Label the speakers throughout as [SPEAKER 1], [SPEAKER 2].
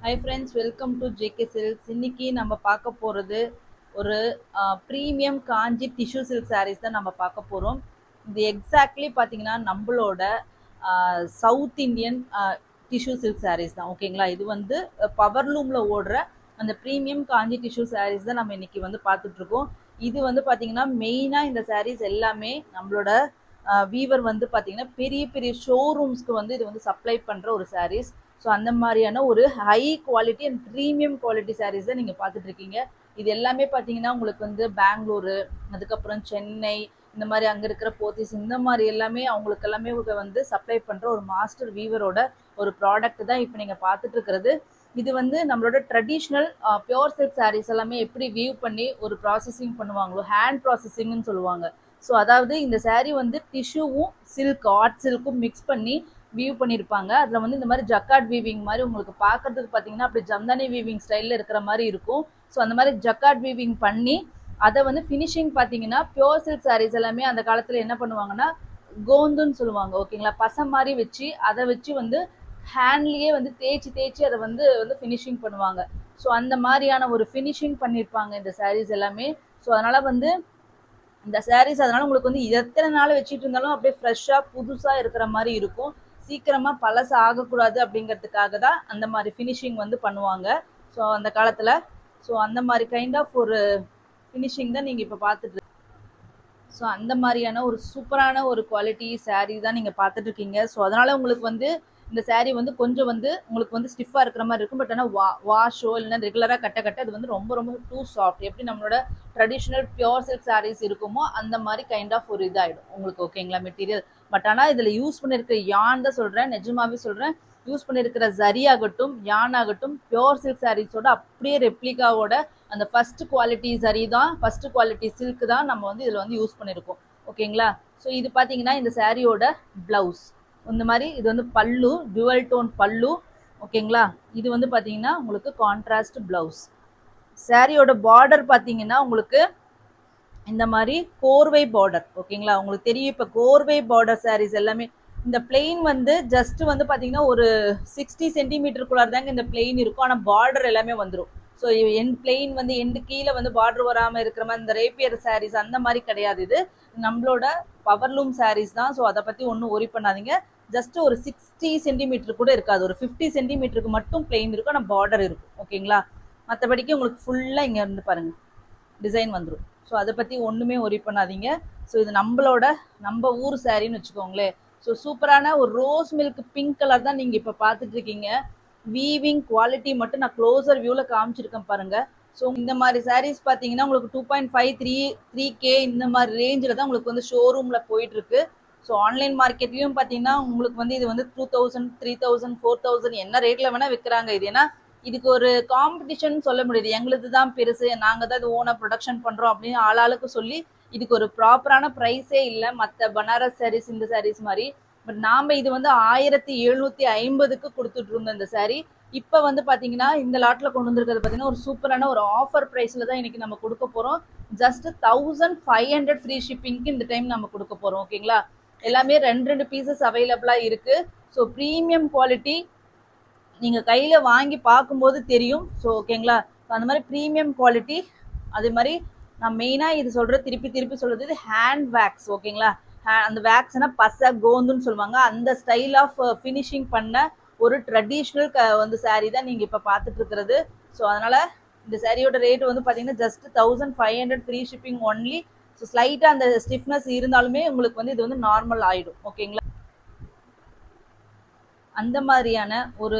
[SPEAKER 1] Hi friends, welcome to JK silks. இன்னைக்கு நம்ம பார்க்க போகிறது ஒரு premium Kanchi tissue silk sarees தான் நம்ம பார்க்க போகிறோம். இது எக்ஸாக்ட்லி பார்த்தீங்கன்னா நம்மளோட south Indian tissue silk sarees தான். ஓகேங்களா, இது வந்து பவர்லூமில் ஓடுற அந்த ப்ரீமியம் காஞ்சி டிஷ்யூ சாரீஸ் தான் நம்ம இன்னைக்கு வந்து பார்த்துட்ருக்கோம். இது வந்து பார்த்தீங்கன்னா மெயினாக இந்த சாரீஸ் எல்லாமே நம்மளோட வீவர் வந்து பார்த்தீங்கன்னா பெரிய பெரிய ஷோரூம்ஸ்க்கு வந்து இது வந்து சப்ளை பண்ணுற ஒரு சாரீஸ். ஸோ அந்த மாதிரியான ஒரு high quality and premium quality sarees தான் நீங்கள் பார்த்துட்டு இருக்கீங்க. இது எல்லாமே பார்த்தீங்கன்னா உங்களுக்கு வந்து பெங்களூரு, அதுக்கப்புறம் சென்னை, இந்த மாதிரி அங்கே இருக்கிற போத்தீஸ், இந்த மாதிரி எல்லாமே அவங்களுக்கு எல்லாமே வந்து சப்ளை பண்ணுற ஒரு மாஸ்டர் வீவரோட ஒரு ப்ராடக்ட் தான் இப்போ நீங்கள் பார்த்துட்டு இருக்கிறது. இது வந்து நம்மளோட ட்ரெடிஷ்னல் பியோர் சில்க் சாரீஸ் எல்லாமே எப்படி வீவ் பண்ணி ஒரு ப்ராசஸிங் பண்ணுவாங்களோ, ஹேண்ட் ப்ராசஸிங்னு சொல்லுவாங்க. ஸோ அதாவது இந்த சாரீ வந்து டிஷ்யூவும் சில்க் ஆர்ட் சில்க்கும் மிக்ஸ் பண்ணி வீவ் பண்ணியிருப்பாங்க. அதில் வந்து இந்த மாதிரி ஜக்கார்ட் வீவிங் மாதிரி உங்களுக்கு பார்க்கறதுக்கு பார்த்தீங்கன்னா அப்படி ஜம்தானி வீவிங் ஸ்டைலில் இருக்கிற மாதிரி இருக்கும். ஸோ அந்த மாதிரி ஜக்கார்ட் வீவிங் பண்ணி அதை வந்து ஃபினிஷிங் பார்த்தீங்கன்னா பியோர் சில்க் சாரீஸ் எல்லாமே அந்த காலத்தில் என்ன பண்ணுவாங்கன்னா கோந்துன்னு சொல்லுவாங்க. ஓகேங்களா, பசை மாதிரி வச்சு அதை வச்சு வந்து ஹேண்ட்லேயே வந்து தேய்ச்சி அதை வந்து ஃபினிஷிங் பண்ணுவாங்க. ஸோ அந்த மாதிரியான ஒரு ஃபினிஷிங் பண்ணியிருப்பாங்க இந்த சாரீஸ் எல்லாமே. ஸோ அதனால் வந்து இந்த சாரீஸ் அதனால உங்களுக்கு வந்து எத்தனை நாள் வச்சுட்டு இருந்தாலும் அப்படியே ஃப்ரெஷ்ஷாக புதுசாக இருக்கிற மாதிரி இருக்கும். சீக்கிரமாக பழச ஆகக்கூடாது அப்படிங்கிறதுக்காக தான் அந்த மாதிரி ஃபினிஷிங் வந்து பண்ணுவாங்க. ஸோ அந்த காலத்தில் ஸோ அந்த மாதிரி கைண்ட் ஆஃப் ஒரு ஃபினிஷிங் தான் நீங்கள் இப்போ பார்த்துட்டு. ஸோ அந்த மாதிரியான ஒரு சூப்பரான ஒரு குவாலிட்டி சாரீ தான் நீங்கள் பார்த்துட்டு இருக்கீங்க. ஸோ அதனால் உங்களுக்கு வந்து இந்த சாரீ வந்து கொஞ்சம் வந்து உங்களுக்கு வந்து ஸ்டிஃபாக இருக்கிற மாதிரி இருக்கும். பட் ஆனால் வாஷோ இல்லைன்னா ரெகுலராக கட்ட அது வந்து ரொம்ப ரொம்ப டூ சாஃப்ட். எப்படி நம்மளோட ட்ரெடிஷ்னல் பியோர் சில்க் சாரீஸ் இருக்குமோ அந்த மாதிரி கைண்ட் ஆஃப் ஒரு இதாகிடும் உங்களுக்கு. ஓகேங்களா, மெட்டீரியல். பட் ஆனால் இதில் யூஸ் பண்ணியிருக்கிற யான் தான் சொல்கிறேன், நிஜமாவே சொல்கிறேன். யூஸ் பண்ணியிருக்கிற ஜரி ஆகட்டும், யான் ஆகட்டும், பியோர் சில்க் சாரீஸோட அப்படியே ரெப்ளிகாவோட அந்த ஃபர்ஸ்ட் குவாலிட்டி ஜரி தான், ஃபர்ஸ்ட் குவாலிட்டி சில்க் தான் நம்ம வந்து இதில் வந்து யூஸ் பண்ணியிருக்கோம். ஓகேங்களா. ஸோ இது பார்த்தீங்கன்னா இந்த சாரியோட பிளவுஸ் இந்த மாதிரி, இது வந்து பல்லு, டுவல் டோன் பல்லு. ஓகேங்களா, இது வந்து பார்த்தீங்கன்னா உங்களுக்கு கான்ட்ராஸ்ட் பிளவுஸ். சாரியோட பார்டர் பார்த்தீங்கன்னா உங்களுக்கு இந்த மாதிரி கோர்வை பார்டர். ஓகேங்களா, உங்களுக்கு தெரியும் இப்போ கோர்வை பார்டர் சாரீஸ் எல்லாமே இந்த பிளெயின் வந்து ஜஸ்ட் வந்து பார்த்தீங்கன்னா ஒரு 60 சென்டிமீட்டருக்குள்ளார தாங்க இந்த பிளெயின் இருக்கும். ஆனால் பார்டர் எல்லாமே வந்துடும். ஸோ என் பிளெயின் வந்து எண்டு கீழே வந்து பார்டர் வராமல் இருக்கிற மாதிரி இந்த ரேப்பியர் சாரீஸ் அந்த மாதிரி கிடையாது. இது நம்மளோட பவர்லூம் சாரீஸ் தான். ஸோ அதை பற்றி ஒன்றும் ஒரி பண்ணாதீங்க. ஜஸ்ட் ஒரு 60 சென்டிமீட்டர் கூட இருக்காது, ஒரு 50 சென்டிமீட்டருக்கு மட்டும் பிளெயின் இருக்கும், ஆனால் பார்டர் இருக்கும். ஓகேங்களா, மற்றபடிக்கு உங்களுக்கு ஃபுல்லாக இங்கே இருந்து பாருங்கள் டிசைன் வந்துடும். ஸோ அதை பற்றி ஒன்றுமே ஒரி பண்ணாதீங்க. ஸோ இது நம்ம ஊர் சாரின்னு வச்சுக்கோங்களேன். ஸோ சூப்பரான ஒரு ரோஸ் மில்க் பிங்க் கலர் தான் நீங்கள் இப்போ பார்த்துட்டு இருக்கீங்க. வீவிங் குவாலிட்டி மட்டும் நான் க்ளோசர் வியூவில் காமிச்சிருக்கேன் பாருங்கள். ஸோ இந்த மாதிரி சாரீஸ் பார்த்தீங்கன்னா உங்களுக்கு 2.5 3K இந்த மாதிரி ரேஞ்சில் தான் உங்களுக்கு வந்து ஷோரூமில் போயிட்டுருக்கு. ஸோ ஆன்லைன் மார்க்கெட்லேயும் பார்த்தீங்கன்னா உங்களுக்கு வந்து இது வந்து 2000 3000 4000 என்ன ரேட்டில் வேணால் விற்கிறாங்க. இது ஏன்னா இதுக்கு ஒரு காம்படிஷன் சொல்ல முடியாது. எங்களுக்கு தான் பெருசு, நாங்கள் தான் இது ஓனாக ப்ரொடக்ஷன் பண்ணுறோம் அப்படின்னு ஆளாளுக்கு சொல்லி இதுக்கு ஒரு ப்ராப்பரான ப்ரைஸே இல்லை மற்ற பனாரஸ் சாரீஸ் இந்த சாரீஸ் மாதிரி. பட் நாம் இது வந்து 1750க்கு கொடுத்துட்டு இருந்தோம் இந்த சாரீ. இப்போ வந்து பார்த்தீங்கன்னா இந்த லாட்டில் கொண்டு வந்துருக்கிறது பார்த்தீங்கன்னா ஒரு சூப்பரான ஒரு ஆஃபர் ப்ரைஸில் தான் இன்றைக்கி நம்ம கொடுக்க போகிறோம். ஜஸ்ட் 1500 ஃப்ரீ ஷிப்பிங்க்கு இந்த டைம் நம்ம கொடுக்க போகிறோம். ஓகேங்களா, எல்லாமே 2 பீசஸ் அவைலபிளாக இருக்குது. ஸோ ப்ரீமியம் குவாலிட்டி நீங்கள் கையில் வாங்கி பார்க்கும்போது தெரியும். ஸோ ஓகேங்களா, அந்த மாதிரி ப்ரீமியம் குவாலிட்டி. அதே மாதிரி நான் மெயினாக இது சொல்கிறது, திருப்பி சொல்கிறது, இது ஹேண்ட் வேக்ஸ். ஓகேங்களா, அந்த வேக்ஸ்னா பசை கோந்துன்னு சொல்லுவாங்க. அந்த ஸ்டைல் ஆஃப் ஃபினிஷிங் பண்ண ஒரு ட்ரெடிஷ்னல் வந்து சாரீ தான் நீங்கள் இப்போ பார்த்துட்டு இருக்கிறது. ஸோ அதனால் இந்த சாரியோட ரேட் வந்து பார்த்தீங்கன்னா just 1500 free shipping only. So ஸ்லைட்டாக அந்த ஸ்டிஃப்னஸ் இருந்தாலுமே உங்களுக்கு வந்து இது வந்து நார்மல் ஆகிடும். ஓகேங்களா, அந்த மாதிரியான ஒரு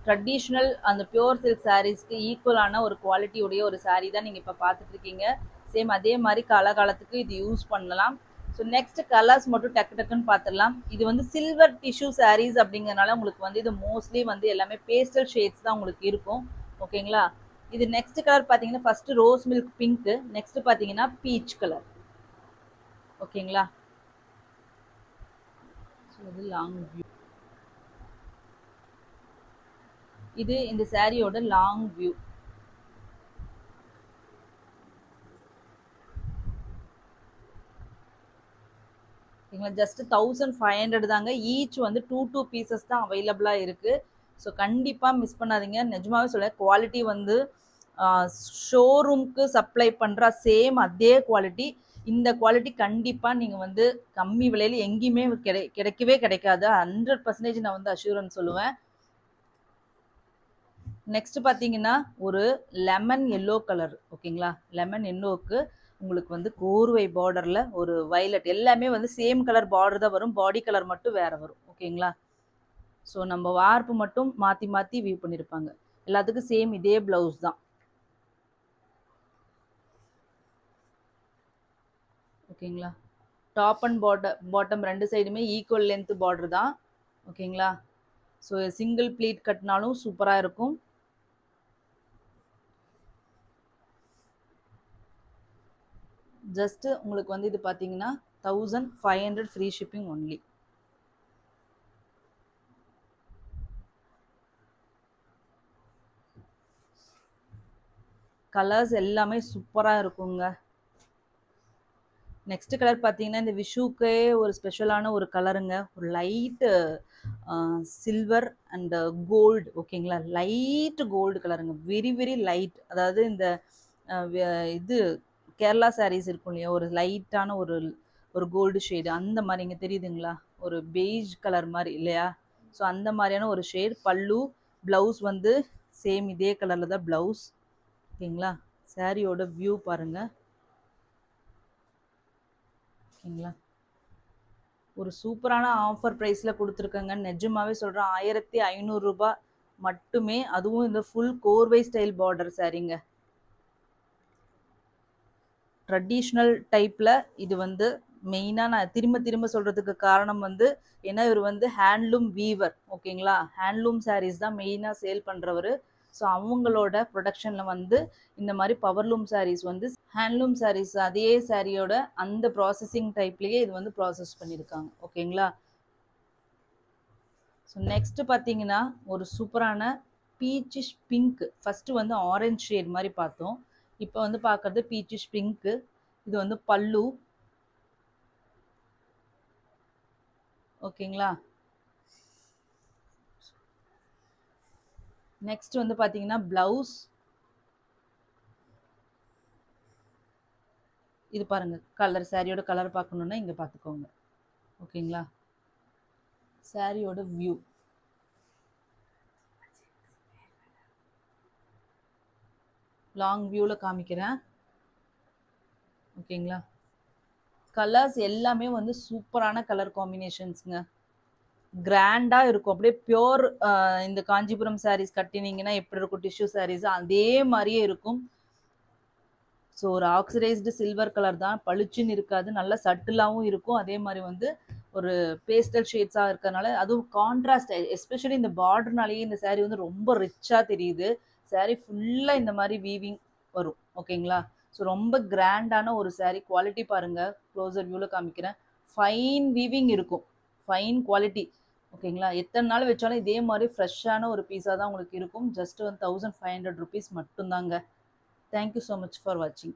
[SPEAKER 1] ட்ரெடிஷ்னல் அந்த பியோர் சில்க் சாரீஸ்க்கு ஈக்குவலான ஒரு குவாலிட்டியுடைய ஒரு சாரீ தான் நீங்கள் இப்போ பார்த்துட்டு இருக்கீங்க. சேம் அதே மாதிரி காலகாலத்துக்கு இது யூஸ் பண்ணலாம். ஸோ நெக்ஸ்ட் கலர்ஸ் மட்டும் டக்குன்னு பார்த்துடலாம். இது வந்து சில்வர் டிஷ்யூ சாரீஸ் அப்படிங்கிறதுனால உங்களுக்கு வந்து இது மோஸ்ட்லி வந்து எல்லாமே பேஸ்டல் ஷேட்ஸ் தான் உங்களுக்கு இருக்கும். ஓகேங்களா, இது நெக்ஸ்ட் கலர் பார்த்தீங்கன்னா first rose milk pink, next பார்த்தீங்கன்னா பீச் கலர். ஓகேங்களா, ஸோ இது லாங் வியூ. இது இந்த சாரியோட லாங் வியூ. ஓகேங்களா, ஜஸ்ட் 1500 தாங்க. ஈச் வந்து 2 பீசஸ் தான் அவைலபிளாக இருக்குது. ஸோ கண்டிப்பாக மிஸ் பண்ணாதீங்க. நிஜமாவே சொல்ல குவாலிட்டி வந்து ஷோரூம்க்கு சப்ளை பண்ணுற சேம் அதே குவாலிட்டி. இந்த குவாலிட்டி கண்டிப்பாக நீங்கள் வந்து கம்மி விலையில் எங்கேயுமே கிடைக்கவே கிடைக்காது. 100% நான் வந்து அஷூரன்ஸ் சொல்லுவேன். நெக்ஸ்ட் பார்த்தீங்கன்னா ஒரு லெமன் எல்லோ கலர். ஓகேங்களா, லெமன் எல்லோவுக்கு உங்களுக்கு வந்து கோர்வை பார்டரில் ஒரு வயலட், எல்லாமே வந்து சேம் கலர் பார்டர் தான் வரும், பாடி கலர் மட்டும் வேறு வரும். ஓகேங்களா, ஸோ நம்ம வார்ப்பு மட்டும் மாற்றி மாற்றி வியூ பண்ணியிருப்பாங்க. எல்லாத்துக்கும் சேம் இதே ப்ளவுஸ் தான். ஓகேங்களா, டாப் அண்ட் பாட்டம் ரெண்டு சைடுமே ஈக்குவல் லென்த் பார்டர் தான். ஓகேங்களா, ஸோ சிங்கிள் ப்ளீட் கட்டினாலும் சூப்பராக இருக்கும். ஜஸ்ட்டு உங்களுக்கு வந்து இது பார்த்தீங்கன்னா 1500 ஃப்ரீ ஷிப்பிங் ஒன்லி. கலர்ஸ் எல்லாமே சூப்பராக இருக்குங்க. நெக்ஸ்ட் கலர் பார்த்தீங்கன்னா இந்த விஷுக்கே ஒரு ஸ்பெஷலான ஒரு கலருங்க. ஒரு லைட்டு சில்வர் அண்ட் கோல்டு. ஓகேங்களா, லைட்டு கோல்டு கலருங்க, வெரி வெரி லைட். அதாவது இந்த இது கேரளா சாரீஸ் இருக்கும் இல்லையா, ஒரு லைட்டான ஒரு ஒரு கோல்டு ஷேடு அந்த மாதிரி இங்கே தெரியுதுங்களா, ஒரு பெய்ஜ் கலர் மாதிரி இல்லையா. ஸோ அந்த மாதிரியான ஒரு ஷேட். பல்லு, ப்ளவுஸ் வந்து சேம் இதே கலரில் தான் ப்ளவுஸ். ஓகேங்களா, சாரியோட வியூ பாருங்கள். ஓகேங்களா, ஒரு சூப்பரான ஆஃபர் ப்ரைஸில் கொடுத்துருக்கங்க. நிஜமாவே சொல்கிறேன், 1500 ரூபாய் மட்டுமே. அதுவும் இந்த ஃபுல் கோர்வை ஸ்டைல் பார்டர் சாரீங்க. ட்ரெடிஷ்னல் டைப்பில் இது வந்து மெயினாக நான் திரும்ப திரும்ப சொல்கிறதுக்கு காரணம் வந்து, ஏன்னா இவர் வந்து ஹேண்ட்லூம் வீவர். ஓகேங்களா, ஹேண்ட்லூம் சாரீஸ் தான் மெயினாக சேல் பண்ணுறவர். ஸோ அவங்களோட ப்ரொடக்ஷனில் வந்து இந்த மாதிரி பவர்லூம் சாரீஸ் வந்து ஹேண்ட்லூம் சாரீஸ் அதே சாரியோட அந்த ப்ராசஸிங் டைப்லேயே இது வந்து ப்ராசஸ் பண்ணியிருக்காங்க. ஓகேங்களா, ஸோ நெக்ஸ்ட்டு பார்த்தீங்கன்னா ஒரு சூப்பரான பீச்சிஷ் பிங்க். ஃபஸ்ட்டு வந்து ஆரஞ்ச் ஷேட் மாதிரி பார்த்தோம், இப்போ வந்து பார்க்குறது பீச்சிஷ் பிங்க்கு. இது வந்து பல்லு. ஓகேங்களா, நெக்ஸ்ட் வந்து பார்த்தீங்கன்னா ப்ளவுஸ். இது பாருங்கள் கலர், சாரியோட கலர் பார்க்கணுன்னா இங்கே பார்த்துக்கோங்க. ஓகேங்களா, சாரியோட வியூ. லாங் வியூவில் காமிக்கிறேன். ஓகேங்களா, கலர்ஸ் எல்லாமே வந்து சூப்பரான கலர் காம்பினேஷன்ஸுங்க. கிராண்டாக இருக்கும், அப்படியே பியோர். இந்த காஞ்சிபுரம் சாரீஸ் கட்டினீங்கன்னா எப்படி இருக்கும் டிஷ்யூ சாரீஸ், அதே மாதிரியே இருக்கும். ஸோ ஒரு ஆக்சிடைஸ்டு சில்வர் கலர் தான், பளிச்சுன்னு இருக்காது, நல்லா சட்டிலாகவும் இருக்கும். அதே மாதிரி வந்து ஒரு பேஸ்டல் ஷேட்ஸாக இருக்கிறதுனால அதுவும் கான்ட்ராஸ்ட், எஸ்பெஷலி இந்த பார்டர்னாலேயே இந்த சாரீ வந்து ரொம்ப ரிச்சாக தெரியுது. சாரீ ஃபுல்லாக இந்த மாதிரி வீவிங் வரும். ஓகேங்களா, ஸோ ரொம்ப கிராண்டான ஒரு சாரீ. குவாலிட்டி பாருங்கள், க்ளோசர் வியூவில் காமிக்கிறேன். ஃபைன் வீவிங் இருக்கும், ஃபைன் குவாலிட்டி. ஓகேங்களா, எத்தனை நாள் வச்சாலும் இதே மாதிரி ஃப்ரெஷ்ஷான ஒரு பீஸாக தான் உங்களுக்கு இருக்கும். ஜஸ்ட் வந்து 1500 rupees மட்டும்தாங்க. Thank you so much for watching.